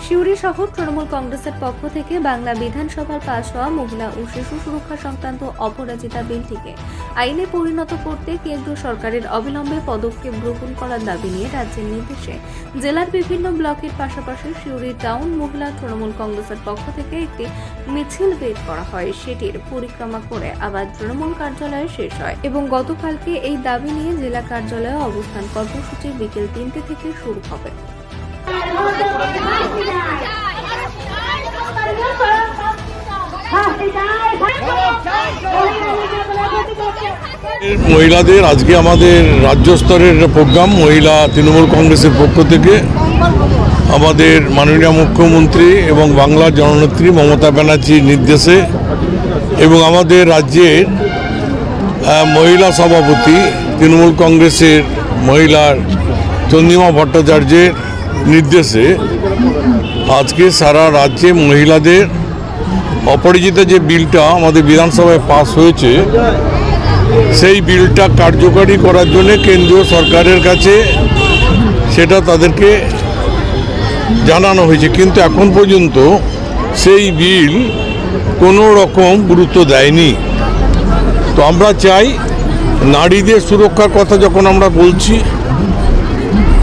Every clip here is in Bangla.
সিউড়ি শহর তৃণমূল কংগ্রেসের পক্ষ থেকে বাংলা বিধানসভার পাশ হওয়া মহিলা ও শিশু সুরক্ষা সংক্রান্ত অপরাজিতা বিলটিকে আইনে পরিণত করতে কেন্দ্র সরকারের অবিলম্বে পদক্ষেপ গ্রহণ করার দাবি নিয়ে রাজ্যের নির্দেশে জেলার বিভিন্ন ব্লকের পাশাপাশি সিউড়ি টাউন মহিলা তৃণমূল কংগ্রেসের পক্ষ থেকে একটি মিছিল বের করা হয়। সেটির পরিক্রমা করে আবার তৃণমূল কার্যালয়ে শেষ হয় এবং গতকালকে এই দাবি নিয়ে জেলা কার্যালয়ে অবস্থান কর্মসূচি বিকেল 3টে থেকে শুরু হবে। মহিলাদের আজকে আমাদের রাজ্য স্তরের প্রোগ্রাম মহিলা তৃণমূল কংগ্রেসের পক্ষ থেকে আমাদের মাননীয় মুখ্যমন্ত্রী এবং বাংলার জননেত্রী মমতা ব্যানার্জির নির্দেশে এবং আমাদের রাজ্যের মহিলা সভাপতি তৃণমূল কংগ্রেসের মহিলার চন্দ্রিমা ভট্টাচার্যের নির্দেশে আজকে সারা রাজ্যে মহিলাদের অপরাজিতা যে বিলটা আমাদের বিধানসভায় পাস হয়েছে সেই বিলটা কার্যকরী করার জন্য কেন্দ্রীয় সরকারের কাছে সেটা তাদেরকে জানানো হয়েছে, কিন্তু এখন পর্যন্ত সেই বিল কোনো রকম গুরুত্ব দেয়নি। তো আমরা চাই নারীদের সুরক্ষার কথা যখন আমরা বলছি,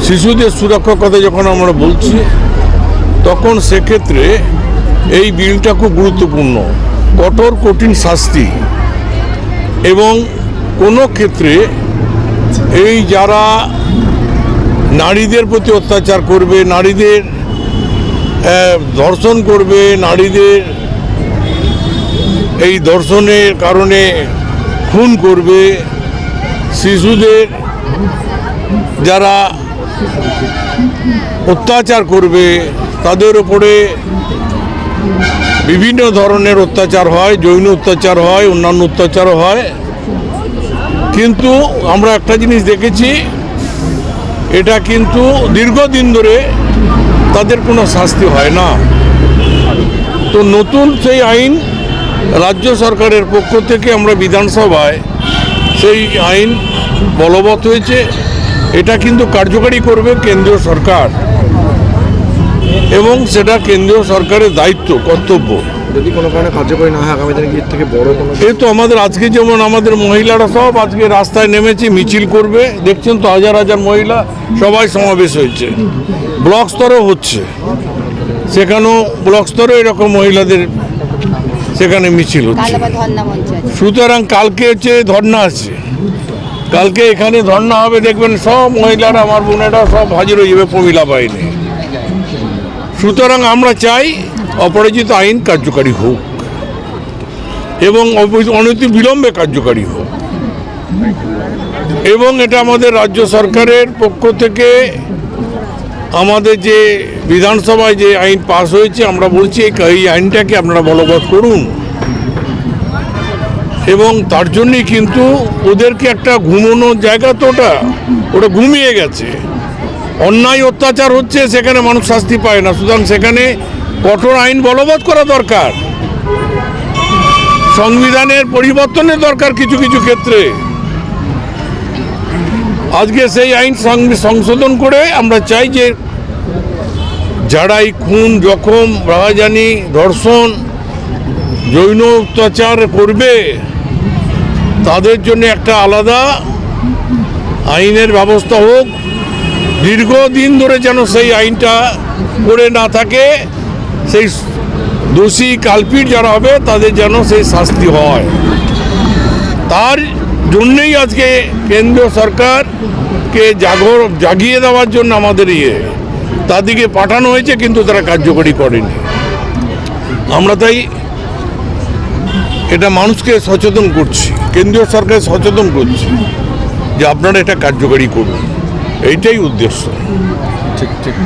শিশুদের সুরক্ষার কথা যখন আমরা বলছি, তখন সেক্ষেত্রে এই বিলটা খুব গুরুত্বপূর্ণ। কঠোর কঠিন শাস্তি এবং কোনো ক্ষেত্রে এই যারা নারীদের প্রতি অত্যাচার করবে, নারীদের ধর্ষণ করবে, নারীদের এই ধর্ষণের কারণে খুন করবে, শিশুদের যারা অত্যাচার করবে তাদের উপরে বিভিন্ন ধরনের অত্যাচার হয়, যৌন অত্যাচার হয়, অন্যান্য অত্যাচারও হয়। কিন্তু আমরা একটা জিনিস দেখেছি, এটা কিন্তু দীর্ঘদিন ধরে তাদের কোনো শাস্তি হয় না। তো নতুন সেই আইন রাজ্য সরকারের পক্ষ থেকে আমরা বিধানসভায় সেই আইন বলবৎ হয়েছে। এটা কিন্তু কার্যকারী করবে কেন্দ্রীয় সরকার এবং সেটা কেন্দ্রীয় সরকারের দায়িত্ব, কর্তব্য। যদি কোনো কারণে কার্যকরী না হয় আগামী দিনে এর থেকে বড় কোনো এই তো আমাদের আজকে যেমন আমাদের মহিলারা সব আজকে রাস্তায় নেমেছে, মিছিল করবে। দেখছেন তো হাজার হাজার মহিলা সবাই সমাবেশ হয়েছে, ব্লক স্তরেও হচ্ছে, সেখানেও ব্লক স্তরেও এরকম মহিলাদের সেখানে মিছিল হচ্ছে। সুতরাং কালকে হচ্ছে ধর্না আছে, কালকে এখানে ধর্না হবে, দেখবেন সব মহিলারা, আমার বোনেরা সব হাজির হয়ে যাবে মহিলা বাহিনী। সুতরাং আমরা চাই অপরাজিত আইন কার্যকারী হোক এবং অনতি বিলম্বে কার্যকারী হোক। এবং এটা আমাদের রাজ্য সরকারের পক্ষ থেকে আমাদের যে বিধানসভায় যে আইন পাস হয়েছে, আমরা বলছি এই আইনটাকে আপনারা বলবৎ করুন। এবং তার জন্যই কিন্তু ওদেরকে একটা ঘুমানোর জায়গা, তো ওটা ঘুমিয়ে গেছে। অন্যায় অত্যাচার হচ্ছে, সেখানে মানুষ শাস্তি পায় না। সুতরাং সেখানে কঠোর আইন বলবৎ করা দরকার, সংবিধানের পরিবর্তনের দরকার কিছু কিছু ক্ষেত্রে। আজকে সেই আইন সংশোধন করে আমরা চাই যে যারা এই খুন, জখম, রাহাজানি, ধর্ষণ, যৌন অত্যাচার করবে তাদের জন্য একটা আলাদা আইনের ব্যবস্থা হোক। দীর্ঘদিন ধরে যেন সেই আইনটা করে না থাকে, সেই দোষী কালপিট যারা হবে তাদের যেন সেই শাস্তি হয়। তার জন্যই আজকে কেন্দ্রীয় সরকারকে জাগিয়ে দেওয়ার জন্য আমাদের তাদেরকে পাঠানো হয়েছে, কিন্তু তারা কার্যকরী করেনি। আমরা তাই এটা মানুষকে সচেতন করছি, কেন্দ্রীয় সরকার সচেতন করছি যে আপনারা এটা কার্যকরী করুন, এইটাই উদ্দেশ্য। ঠিক ঠিক।